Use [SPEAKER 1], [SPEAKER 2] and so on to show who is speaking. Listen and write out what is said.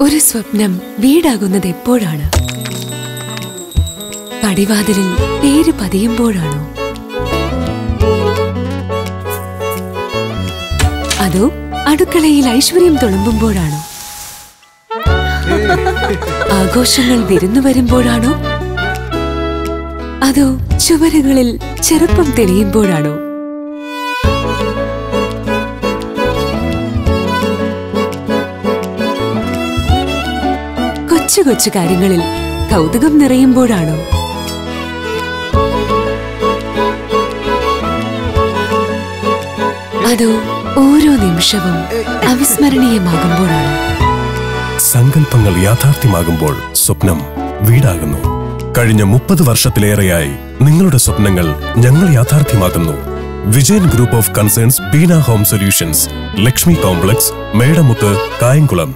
[SPEAKER 1] ഒരു സ്വപ്നം വീടാകുന്നത് എപ്പോഴാണ്? പടിവാതിലിൽ പേര് പതിയുമ്പോഴാണോ? അതോ അടുക്കളയിൽ ഐശ്വര്യം തുളുമ്പുമ്പോഴാണോ? ആഘോഷങ്ങൾ വിരുന്നു വരുമ്പോഴാണോ? അതോ ചുവരുകളിൽ ചെറുപ്പം തെളിയുമ്പോഴാണോ? കൊച്ചു കൊച്ചു കാര്യങ്ങളിൽ കൗതുകം നിറയുമ്പോഴാണോ? അതോ ഓരോ നിമിഷവും അവിസ്മരണീയമാകുമ്പോഴാണോ?
[SPEAKER 2] സങ്കല്പങ്ങൾ യാഥാർത്ഥ്യമാകുമ്പോൾ സ്വപ്നം വീടാകുന്നു. കഴിഞ്ഞ 30 വർഷത്തിലേറെയായി നിങ്ങളുടെ സ്വപ്നങ്ങൾ ഞങ്ങൾ യാഥാർത്ഥ്യമാക്കുന്നു. Vijayan group of concerns Beena home solutions, Lakshmi complex, Medamukku, Kayamkulam.